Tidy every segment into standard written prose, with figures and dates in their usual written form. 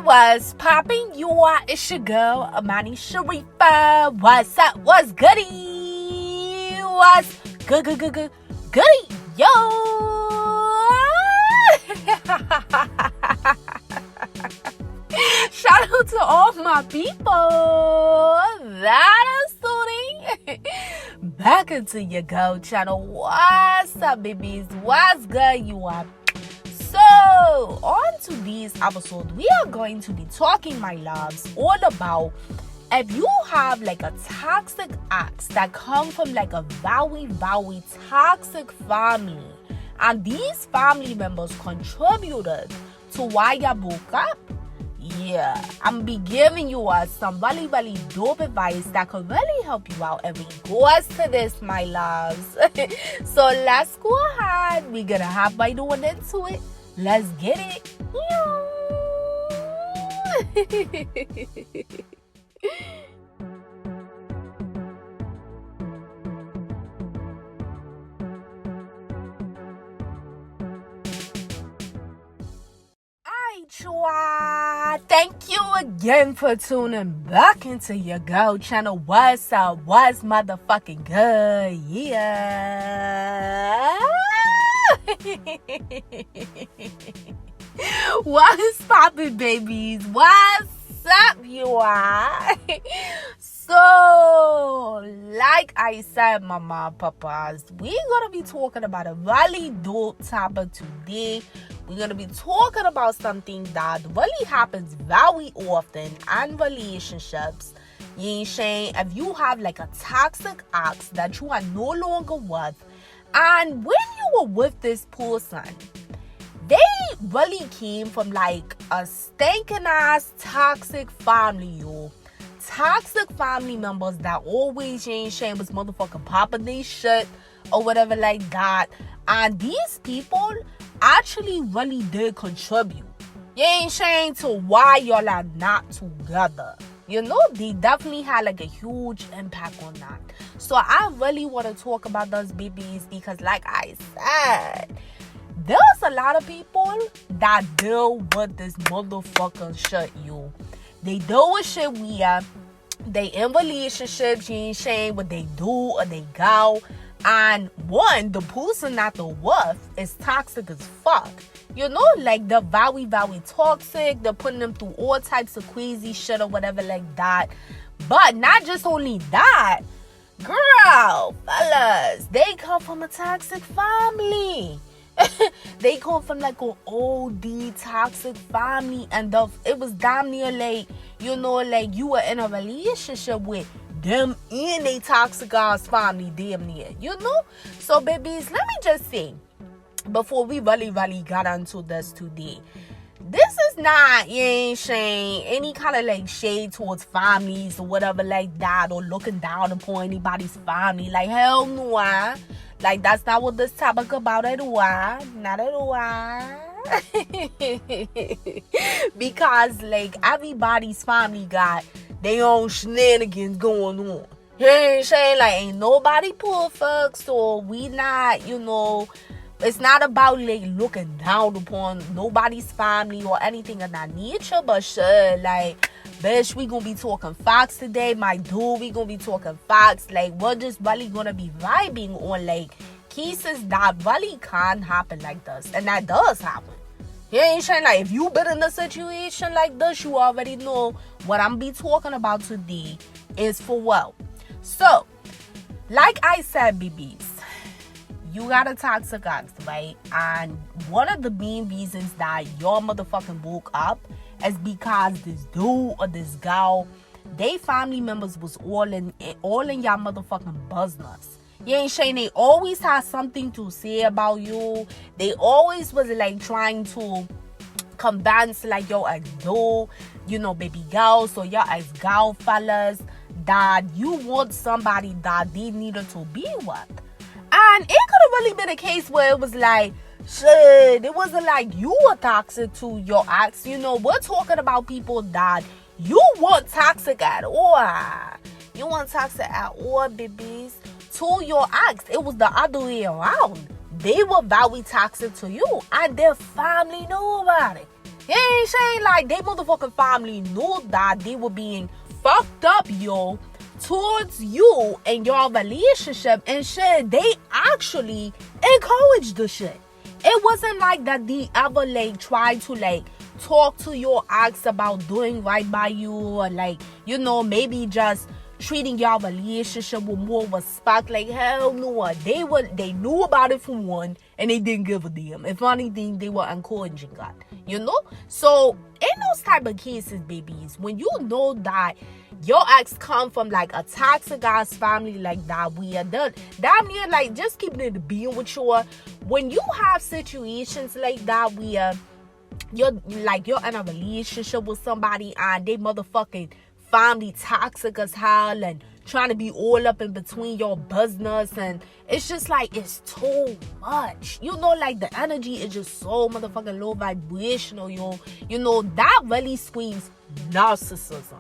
What's popping? It's your girl, AmaniSharifah. What's up? What's goody? What's goody? Yo! Shout out to all my people that are tuning back into your girl channel. What's up, babies? What's good? You are. So, on to this episode, we are going to be talking, my loves, all about if you have like a toxic ex that come from like a very toxic family, and these family members contributed to why you broke up. Yeah, I'm be giving you some very dope advice that could really help you out in regards to this, my loves. So let's go ahead. We're gonna hop right on into it. Let's get it. Thank you again for tuning back into your girl channel. What's up? What's motherfucking good? Yeah. What's poppin', babies? What's up, you are? So, like I said, mama, papas, we're gonna be talking about a really dope topic today. We're gonna be talking about something that really happens very often in relationships. You ain't saying if you have like a toxic ex that you are no longer with, and when you were with this person, they really came from like a stinking ass toxic family, yo. Toxic family members that always ain't shame was motherfucking popping they shit or whatever like that. And these people actually really did contribute. You ain't saying to why y'all are not together. You know, they definitely had like a huge impact on that. So I really want to talk about those babies because like I said, there's a lot of people that deal with this motherfucking shit, yo. They deal with shit weird. They in relationships, you ain't saying what they do or they go. And one, the person that they're with is toxic as fuck. You know, like they're very toxic. They're putting them through all types of crazy shit or whatever like that. But not just only that, girl, fellas, they come from a toxic family. They come from like an OD toxic family, and it was damn near like, you know, like you were in a relationship with them in a toxic ass family, damn near, you know. So babies, let me just say, before we really got into this today, this is not, you ain't saying any kind of like shade towards families or whatever like that, or looking down upon anybody's family. Like, hell no. Like, that's not what this topic about at all. Not at all. Because like everybody's family got their own shenanigans going on. You ain't saying like ain't nobody perfect, so we not, you know, it's not about like looking down upon nobody's family or anything of that nature, but sure, like, bitch, we gonna be talking facts today, my dude. We gonna be talking facts. Like, we're just really gonna be vibing on like cases that really can't happen like this, and that does happen. You ain't saying like if you been in a situation like this, you already know what I'm be talking about today is for well. So, like I said, babies, you got a toxic ex, right? And one of the main reasons that your motherfucking broke up is because this dude or this girl, they family members was all in y'all motherfucking business. You ain't saying they always had something to say about you. They always was like trying to convince like your ex dude, you know, baby girls, so your ex girl fellas, that you want somebody that they needed to be with. And it could have really been a case where it was like, shit, it wasn't like you were toxic to your ex. You know, we're talking about people that you weren't toxic at all. You weren't toxic at all, babies. To your ex, it was the other way around. They were very toxic to you, and their family knew about it. You ain't saying like they motherfucking family knew that they were being fucked up, yo, towards you and your relationship and shit. They actually encouraged the shit. It wasn't like that they ever like tried to like talk to your ex about doing right by you, or like, you know, maybe just treating your relationship with more respect. Like, hell no. They knew about it for one, and they didn't give a damn. If anything, they were encouraging that, you know. So in those type of cases, babies, when you know that your ex come from like a toxic ass family like that, we are done damn near like just keeping it being with you. When you have situations like that where you're in a relationship with somebody and they motherfucking family toxic as hell and trying to be all up in between your business, and it's just like it's too much, you know, like the energy is just so motherfucking low vibrational, yo. You know, that really screams narcissism.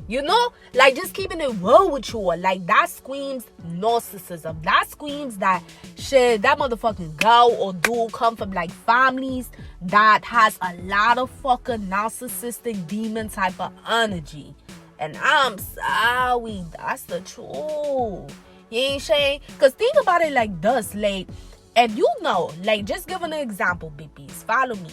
You know, like just keeping it real with you, like that screams narcissism. That screams that shit, that motherfucking girl or dude come from like families that has a lot of fucking narcissistic demon type of energy. And I'm sorry, that's the truth. You ain't saying? Because think about it like this, like, if you know, like, just giving an example, babies, follow me.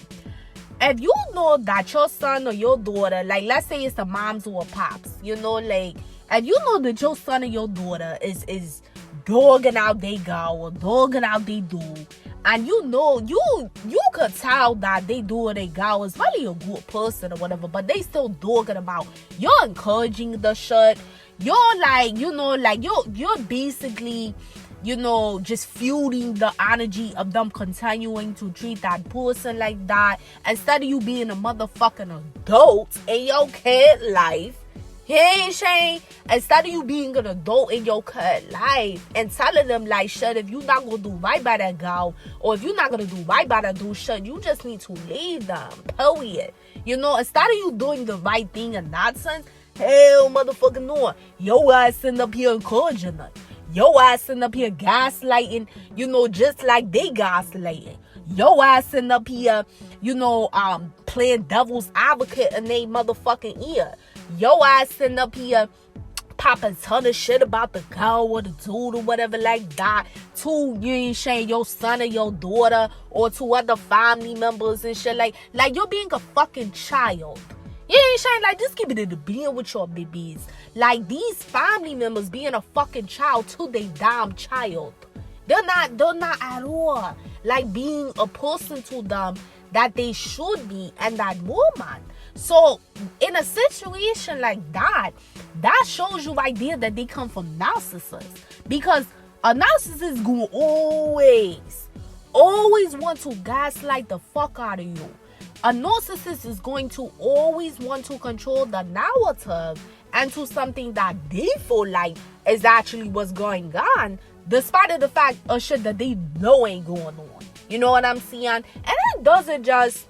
If you know that your son or your daughter, like, let's say it's the moms or pops, you know, like, if you know that your son or your daughter is dogging out they girl or dogging out they dude, and you know, you could tell that they do or they girl is really a good person or whatever, but they still dogging about, you're encouraging the shit, you're like, you know, like, you're basically, you know, just fueling the energy of them continuing to treat that person like that, instead of you being a motherfucking adult in your kid life. You ain't saying? Instead of you being an adult in your kid life and telling them like, shit, if you not gonna do right by that girl, or if you not gonna do right by that dude, shit, you just need to leave them, period. You know, instead of you doing the right thing in that sense, hell motherfucking no, your ass sitting up here encouraging them. Your ass sitting up here gaslighting, you know, just like they gaslighting. Your ass sitting up here, you know, playing devil's advocate in they motherfucking ear. Your ass sitting up here popping a ton of shit about the girl or the dude or whatever like that to, you ain't saying, your son or your daughter or to other family members and shit. Like you're being a fucking child. You ain't saying, like, just keep it in the being with your babies. Like, these family members being a fucking child to their damn child. They're not at all like being a person to them that they should be, and that woman. So in a situation like that, that shows you right there that they come from narcissists, because a narcissist will always want to gaslight the fuck out of you. A narcissist is going to always want to control the narrative into something that they feel like is actually what's going on, despite of the fact of shit that they know ain't going on. You know what I'm saying? And it doesn't just,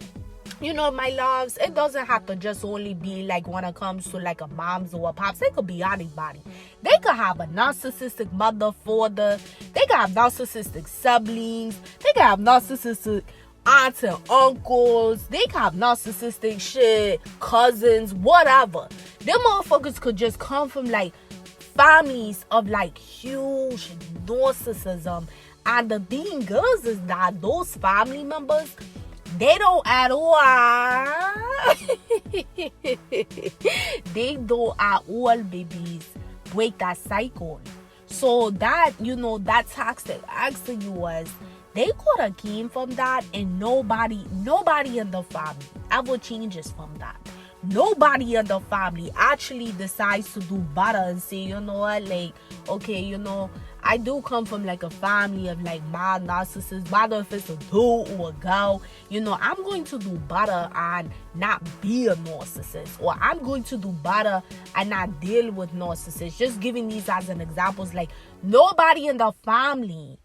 you know, my loves, it doesn't have to just only be like when it comes to like a mom's or a pops. It could be anybody. They could have a narcissistic mother, father. They could have narcissistic siblings. They could have narcissistic aunts and uncles. They could have narcissistic shit, cousins, whatever. Them motherfuckers could just come from like families of like huge narcissism. And the thing is that those family members, they don't at all they don't at all, babies, break that cycle. So that, you know, that toxic ex of yours, they could have came from that, and nobody in the family ever changes from that. Nobody in the family actually decides to do better and say, you know what, like, okay, you know, I do come from like a family of like mild narcissists, whether if it's a dude or a girl, you know, I'm going to do better and not be a narcissist, or I'm going to do better and not deal with narcissists. Just giving these as an examples, like nobody in the family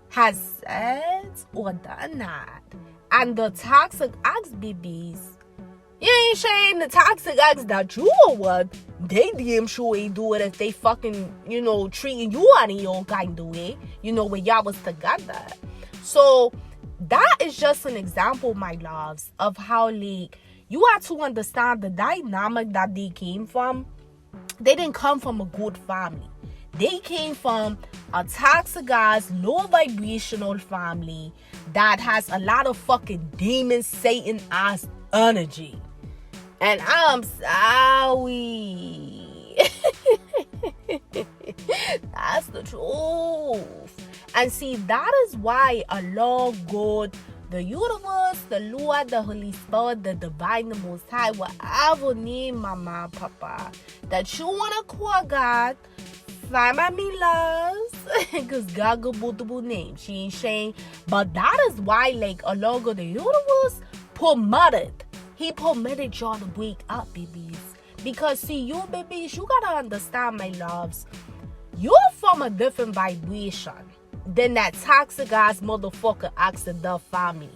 has said or done that. And the toxic ex babies, you ain't saying the toxic ex that you are with, they damn sure ain't do it if they fucking, you know, treating you any old kind of way, you know, when y'all was together. So that is just an example, my loves, of how like you have to understand the dynamic that they came from. They didn't come from a good family. They came from a toxic ass, low vibrational family that has a lot of fucking demon Satan ass energy. And I'm sorry. That's the truth. And see, that is why Allah, God, the universe, the Lord, the Holy Spirit, the divine, the Most High, whatever name, mama, papa, that you want to call God, find my me loves, because God got multiple names. She ain't saying, but that is why, like, Allah, God, the universe, permitted. He permitted y'all to wake up, babies. Because, see, you, babies, you gotta understand, my loves, you're from a different vibration than that toxic ass motherfucker asking the family.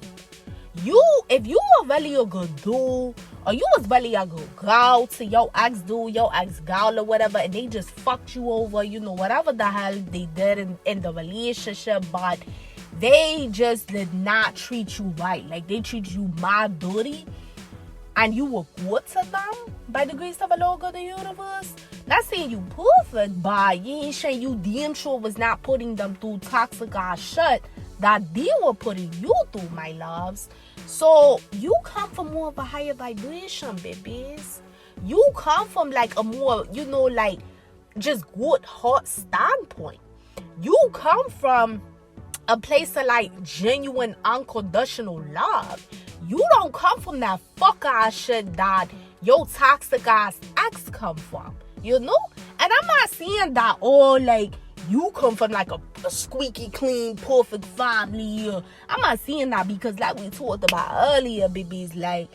If you were really a good dude, or you was really a good girl to your ex dude, your ex girl or whatever, and they just fucked you over, you know, whatever the hell they did in the relationship, but they just did not treat you right. Like, they treated you mad dirty, and you were good to them by the grace of Allah, God, the universe. Not saying you perfect, but you ain't saying you damn sure was not putting them through toxic ass shit that they were putting you through, my loves. So you come from more of a higher vibration, babies. You come from like a more, you know, like just good heart standpoint. You come from a place of like genuine unconditional love. You don't come from that fuck ass shit that your toxic ass ex come from, you know? And I'm not saying that all like you come from like a squeaky clean perfect family. I'm not saying that, because like we talked about earlier, babies, like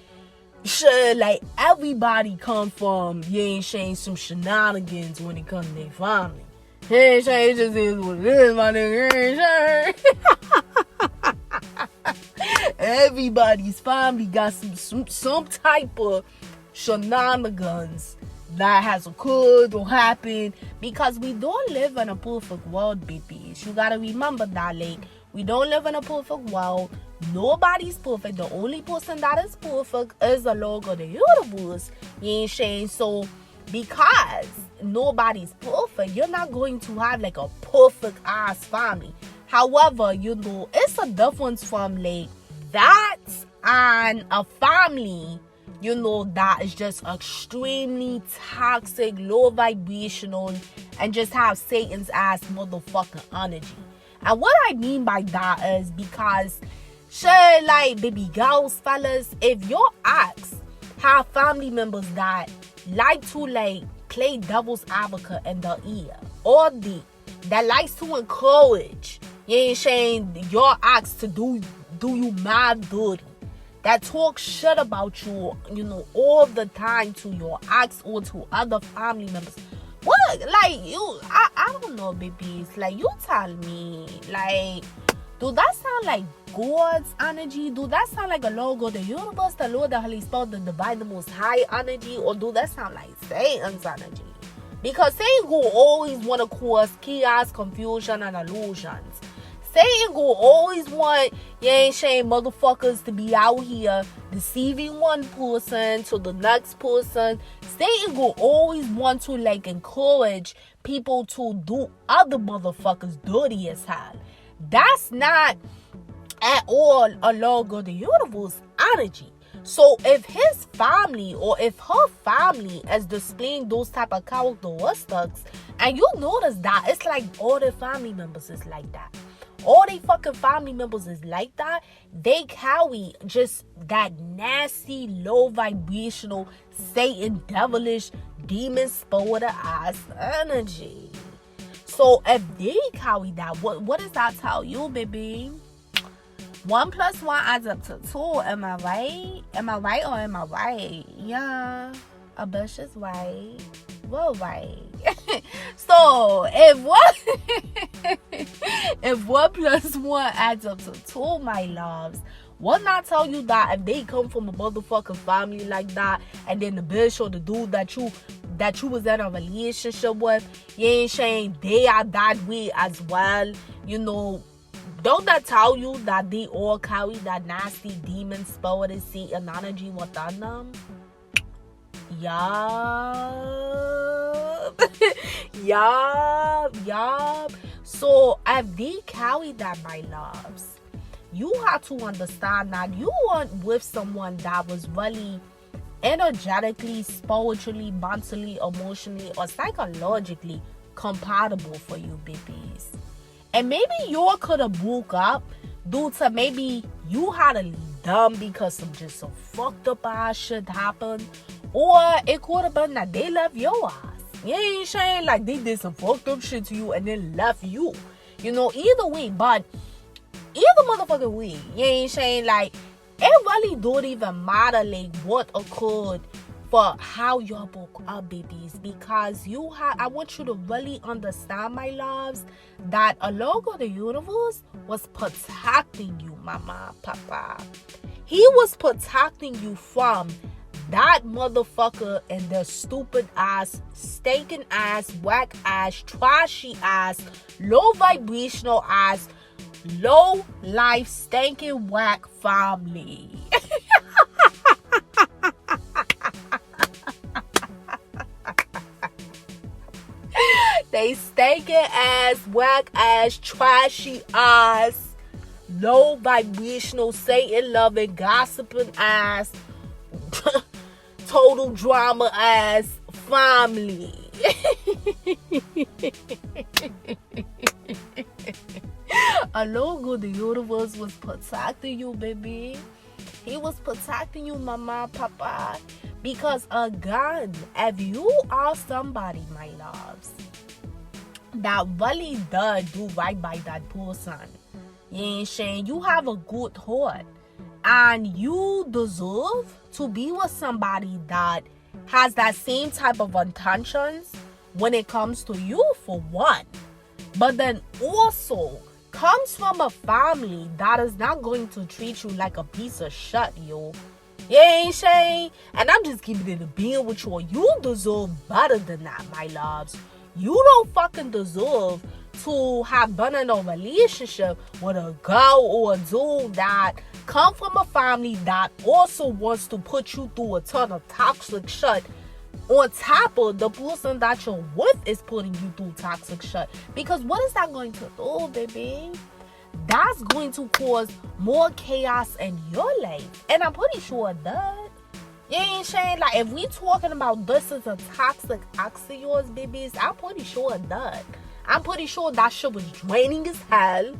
shit, like everybody come from, you ain't saying some shenanigans when it comes to their family. Hey, it just is what it is, my nigga. Everybody's family got some type of shenanigans that has occurred or happened, because we don't live in a perfect world, babies. You gotta remember that, like, we don't live in a perfect world. Nobody's perfect. The only person that is perfect is the Lord of the universe. You ain't saying so. Because nobody's perfect, you're not going to have like a perfect ass family. However, you know, it's a difference from like that and a family, you know, that is just extremely toxic, low vibrational, and just have Satan's ass motherfucking energy. And what I mean by that is because, shit, like, baby girls, fellas, if your ex have family members that like to like play devil's advocate in the ear, or that likes to encourage, you ain't saying, your ex to do you mad dirty, that talk shit about you, you know, all the time to your ex or to other family members. What, like, you, I don't know, babies, like, you tell me, like, do that sound like God's energy? Do that sound like a logo, the universe, the Lord, the Holy Spirit, the divine, the Most High energy? Or do that sound like Satan's energy? Because Satan will always want to cause chaos, confusion, and illusions. Satan will always want, you ain't saying, motherfuckers to be out here deceiving one person to the next person. Satan will always want to like encourage people to do other motherfuckers dirty as hell. That's not at all a logo of the universe energy. So if his family or if her family is displaying those type of characteristics, and you notice that it's like all their family members is like that, all they fucking family members is like that, they carry just that nasty, low vibrational, Satan, devilish, demon, spirit ass energy. So if they carry that, what does that tell you, baby? 1 + 1 adds up to 2. Am I right? Am I right or am I right? Yeah, a bitch is right. We're right. So if 1 + 1 adds up to 2, my loves, what not tell you that if they come from a motherfucking family like that, and then the bitch or the dude that you was in a relationship with, you ain't saying they are that way as well, you know, don't that tell you that they all carry that nasty demon spirit and Satan energy within them? Yup. Yup. So if they carry that, my loves, you have to understand that you weren't with someone that was really energetically, spiritually, mentally, emotionally, or psychologically compatible for you, babies. And maybe you could have broke up due to maybe you had to leave them because some fucked up ass shit happened. Or it could have been that they left your ass. You ain't saying like they did some fucked up shit to you and then left you. You know, either way, but either motherfucking way, you ain't saying like it really don't even matter like what occurred for how y'all broke up, babies, because I want you to really understand, my loves, that a Lord of the universe was protecting you, mama, papa. He was protecting you from that motherfucker and their stupid ass, stinking ass, whack ass, trashy ass, low vibrational ass, low life, stinking whack family. They stinking ass, whack ass, trashy ass, low vibrational, Satan loving, gossiping ass, total drama ass family. A logo, the universe was protecting you, baby. He was protecting you, mama, papa. Because again, if you are somebody, my loves, that really does do right by that person, you ain't saying you have a good heart and you deserve to be with somebody that has that same type of intentions when it comes to you, for one, but then also comes from a family that is not going to treat you like a piece of shit, yo. You ain't saying? And I'm just keeping it a being with you. You deserve better than that, my loves. You don't fucking deserve to have been in a relationship with a girl or a dude that come from a family that also wants to put you through a ton of toxic shit on top of the person that you're with is putting you through toxic shit. Because what is that going to do, baby? That's going to cause more chaos in your life. And I'm pretty sure that. You ain't saying like if we talking about this is a toxic ex of yours, babies, I'm pretty sure that. I'm pretty sure that shit was draining as hell.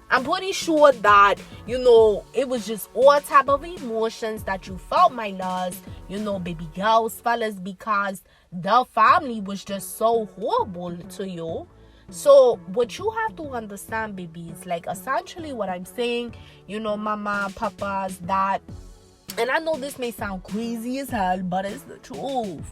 I'm pretty sure that, you know, it was just all type of emotions that you felt, my loves, you know, baby girls, fellas, because the family was just so horrible to you. So what you have to understand, babies, like essentially what I'm saying, you know, mama, papas, that, and I know this may sound crazy as hell, but it's the truth.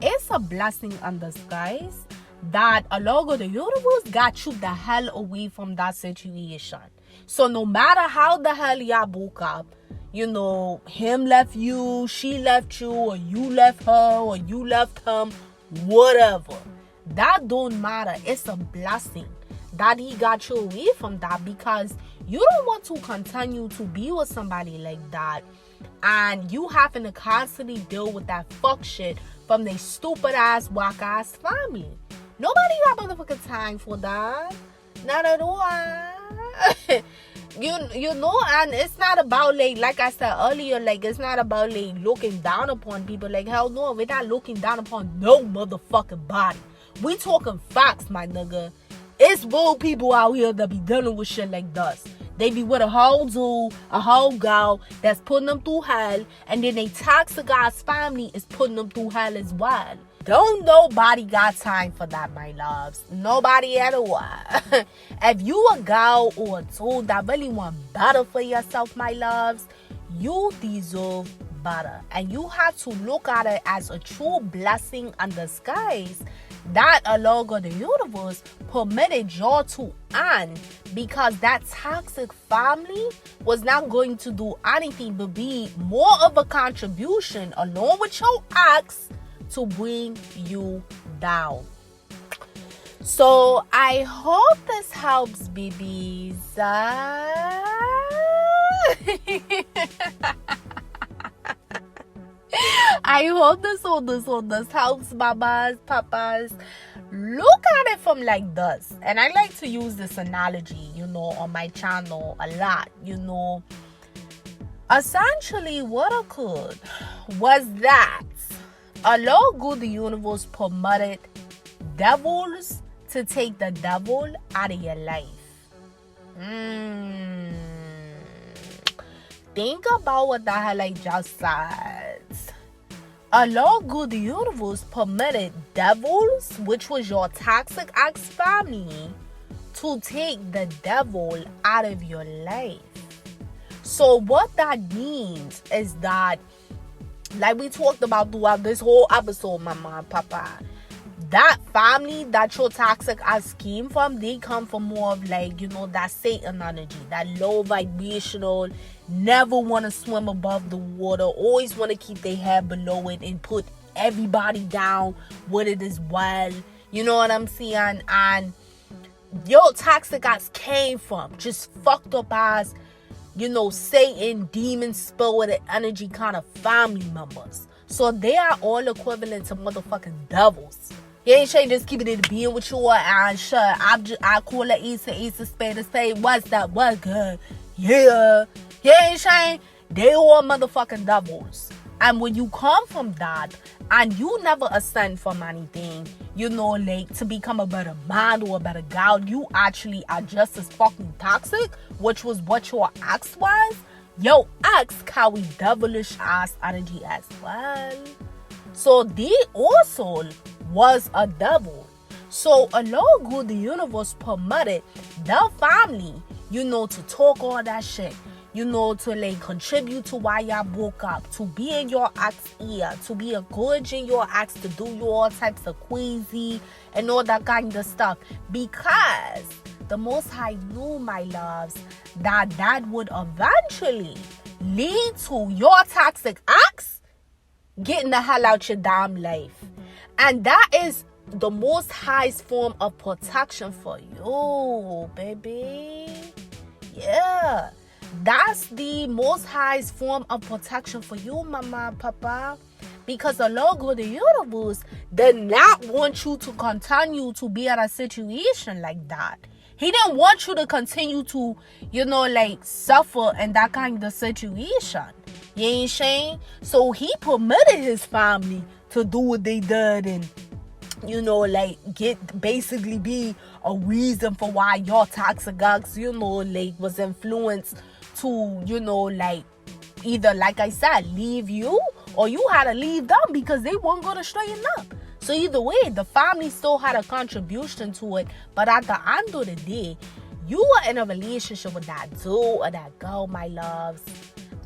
It's a blessing in disguise that a Lord of the universe got you the hell away from that situation. So no matter how the hell y'all broke up, you know, him left you, she left you, or you left her, or you left him, whatever. That don't matter. It's a blessing that he got you away from that, because you don't want to continue to be with somebody like that and you having to constantly deal with that fuck shit from their stupid ass, whack ass family. Nobody got motherfucking time for that. Not at all. You know, and it's not about like I said earlier, like it's not about like looking down upon people. Like hell no, we're not looking down upon no motherfucking body. We talking facts, my nigga. It's real people out here that be dealing with shit like this. They be with a whole dude, a whole girl that's putting them through hell, and then they toxic ass family is putting them through hell as well. Don't nobody got time for that, my loves. Nobody at all. If you a girl or a dude that really want better for yourself, my loves, you deserve better. And you have to look at it as a true blessing in disguise that a Lord of the universe permitted y'all to end, because that toxic family was not going to do anything but be more of a contribution along with your ex to bring you down. So I hope this helps, babies. I hope this helps, mamas, papas. Look at it from like this. And I like to use this analogy, on my channel a lot, Essentially, what occurred was that Allah, good, the universe permitted devils to take the devil out of your life. Think about what the hell I just said. Allah, good, the universe permitted devils, which was your toxic ex family, to take the devil out of your life. So what that means is that, like we talked about throughout this whole episode, mama and papa, that family that your toxic ex came from, they come from more of like, that Satan energy, that low vibrational, never want to swim above the water, always want to keep their head below it and put everybody down with it as well. You know what I'm saying? And your toxic ex came from just fucked up ass, Satan, demon, spirit, energy kind of family members. So they are all equivalent to motherfucking devils. You ain't saying just keep it in being with you and shut. I call it Easter spade to say what's that, what good. Yeah. You ain't saying they all motherfucking devils. And when you come from that and you never ascend from anything, like to become a better man or a better gal, you actually are just as fucking toxic, which was what your ex was. Your ex carry devilish ass energy as well. So they also was a devil. So Allah, good, the universe permitted the family, to talk all that shit. To like contribute to why y'all broke up, to be in your ex ear, to be encouraging your ex to do you all types of crazy and all that kind of stuff. Because the Most High knew, my loves, that would eventually lead to your toxic ex getting the hell out your damn life. And that is the Most High's form of protection for you, baby. Yeah. That's the Most High's form of protection for you, mama, papa. Because the Lord of the universe did not want you to continue to be in a situation like that. He didn't want you to continue to, suffer in that kind of situation. You ain't saying? So he permitted his family to do what they did and, basically be a reason for why your toxic ex, was influenced to, either, like I said, leave you, or you had to leave them because they weren't going to straighten up. So either way, the family still had a contribution to it. But at the end of the day, you were in a relationship with that dude or that girl, my loves.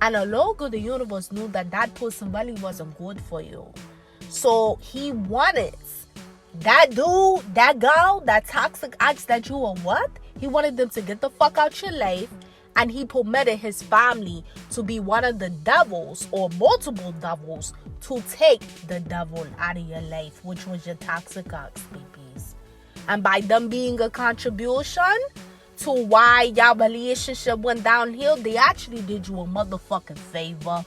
And the Lord of the universe knew that person really wasn't good for you. So he wanted that dude, that girl, that toxic ex that you were what? He wanted them to get the fuck out your life. And he permitted his family to be one of the devils or multiple devils to take the devil out of your life, which was your toxic ex, babies. And by them being a contribution to why your relationship went downhill, they actually did you a motherfucking favor.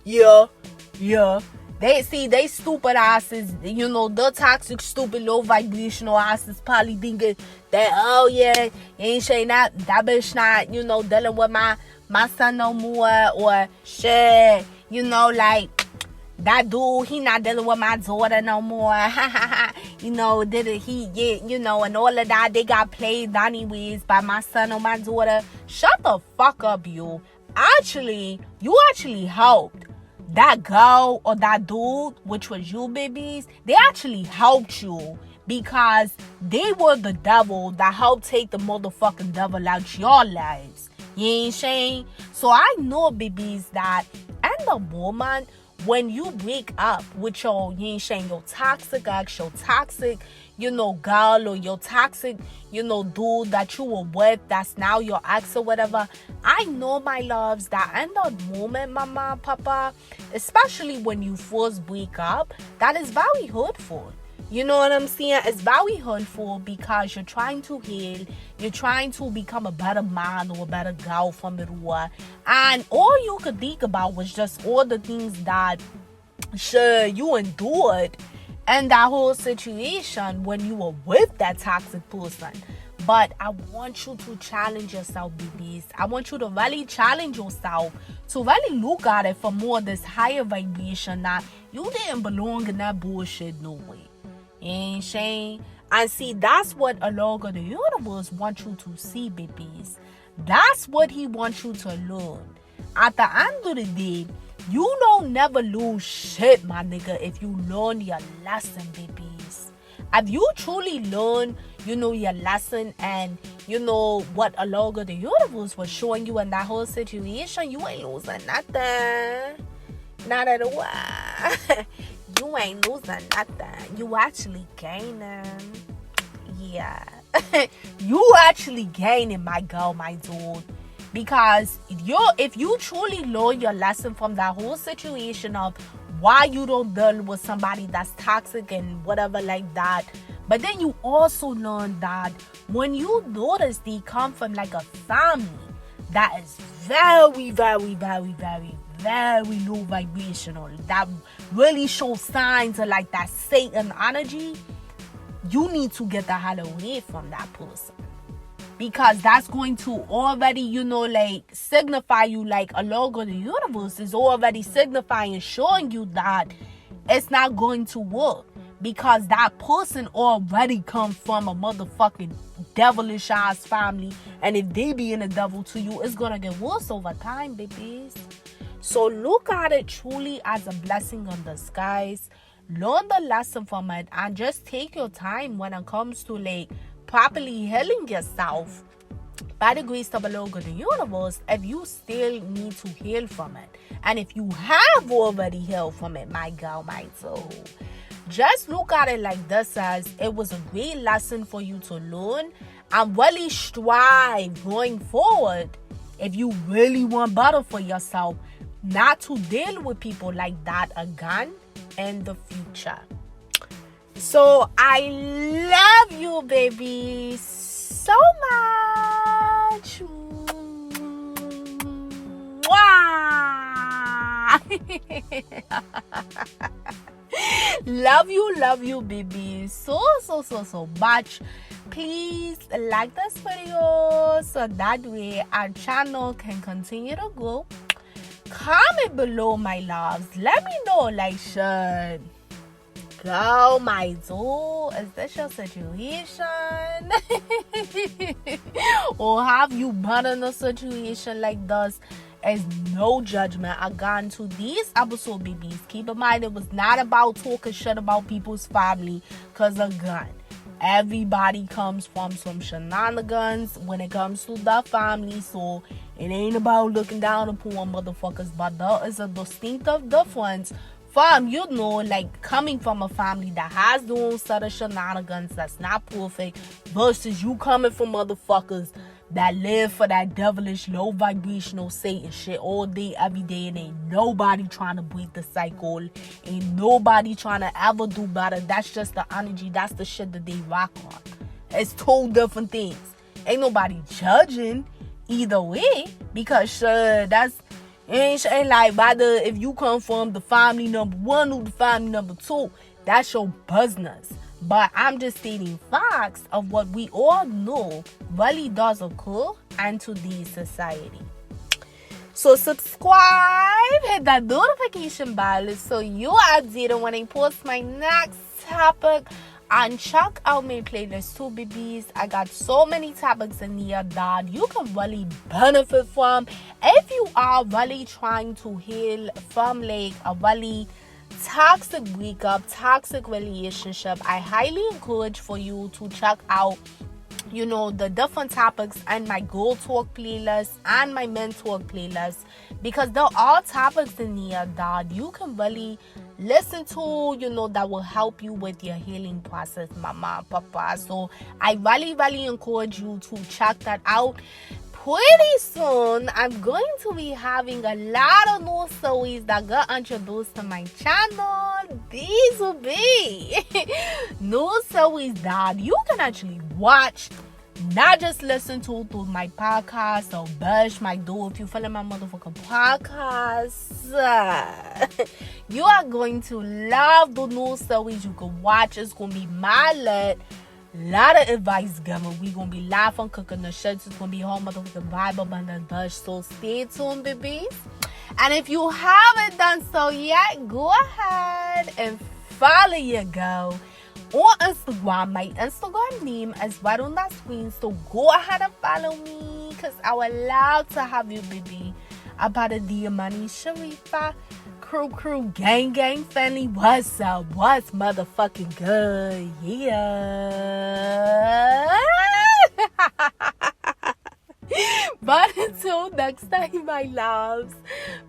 Yeah. They stupid asses, the toxic, stupid, low vibrational asses probably thinking that, oh yeah, you ain't saying that bitch not, dealing with my son no more, or shit, that dude, he not dealing with my daughter no more. And all of that, they got played anyways by my son or my daughter. Shut the fuck up, you. You actually helped that girl or that dude, which was you, babies. They actually helped you because they were the devil that helped take the motherfucking devil out your lives. You ain't saying? So I know, babies, that in the moment when you break up with your, you ain't saying, your toxic ex, your toxic, girl, or your toxic, dude that you were with that's now your ex or whatever, I know, my loves, that in that moment, mama, papa, especially when you first break up, that is very hurtful. You know what I'm saying? It's very hurtful because you're trying to heal. You're trying to become a better man or a better girl from it all. And all you could think about was just all the things that you endured in that whole situation when you were with that toxic person. But I want you to challenge yourself, babies. I want you to really challenge yourself to really look at it for more this higher vibration. Now, you didn't belong in that bullshit no way. Ain't Shane? And see, that's what a Lord of the universe wants you to see, babies. That's what he wants you to learn. At the end of the day, you don't never lose shit, my nigga, if you learn your lesson, babies. If you truly learn, your lesson and what a Lord of the universe was showing you in that whole situation, you ain't losing nothing. Not at all. You ain't losing nothing. You actually gaining. Yeah. You actually gaining, my girl, my dude. Because if you truly learn your lesson from that whole situation of why you don't deal with somebody that's toxic and whatever like that, but then you also learn that when you notice they come from like a family that is very, very, very, very, very low vibrational, that really shows signs of like that Satan energy, you need to get the hell away from that person. Because that's going to already, signify you like a Lord of the universe is already signifying, showing you that it's not going to work. Because that person already come from a motherfucking devilish ass family. And if they being a devil to you, it's going to get worse over time, babies. So look at it truly as a blessing in disguise. Learn the lesson from it. And just take your time when it comes to properly healing yourself by the grace of the Lord of the universe, if you still need to heal from it. And if you have already healed from it, my girl, my soul, just look at it like this, as it was a great lesson for you to learn and really strive going forward if you really want better for yourself, not to deal with people like that again in the future. So I love you, baby, so much. Love you, baby, so much. Please like this video so that way our channel can continue to grow. Comment below, my loves. Let me know, shit. Girl, my dude, is this your situation? Or have you been in a situation like this? Is no judgment. I got into these episode, babies. Keep in mind, it was not about talking shit about people's family. Because again, everybody comes from some shenanigans when it comes to the family. So it ain't about looking down upon motherfuckers. But there is a distinctive difference from, coming from a family that has their own set of shenanigans that's not perfect, versus you coming from motherfuckers that live for that devilish, low vibrational Satan shit all day, every day, and ain't nobody trying to break the cycle. Ain't nobody trying to ever do better. That's just the energy. That's the shit that they rock on. It's two different things. Ain't nobody judging either way, because that's ain't like if you come from the family number one or the family number two, that's your business. But I'm just stating facts of what we all know really does occur into the society. So subscribe, hit that notification bell so you are updated when I post my next topic. And check out my playlist too, babies. I got so many topics in here that you can really benefit from if you are really trying to heal from a really toxic breakup, toxic relationship. I highly encourage for you to check out the different topics in my Girl Talk playlist and my Men Talk playlist, because there are topics in here that you can really listen to, that will help you with your healing process, mama, papa. So I really encourage you to check that out. Pretty soon, I'm going to be having a lot of new stories that got introduced to my channel these will be new series that you can actually watch, not just listen to through my podcast or bash my door. If you follow my motherfucking podcast, you are going to love the new series you can watch. It's gonna be my lot of advice given. We gonna be laughing, cooking the shirts. It's gonna be whole motherfucking vibe up on the Dutch. So stay tuned, babies. And if you haven't done so yet, go ahead and follow your girl on Instagram. My Instagram name is right on that screen. So go ahead and follow me, because I would love to have you, baby. About a BookPharaohAmaniSharifah crew, gang, family. What's up? What's motherfucking good? Yeah. But until next time, my loves,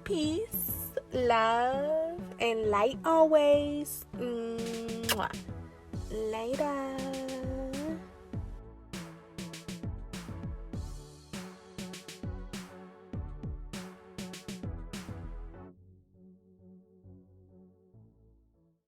peace, love, and light always. Mwah. Later.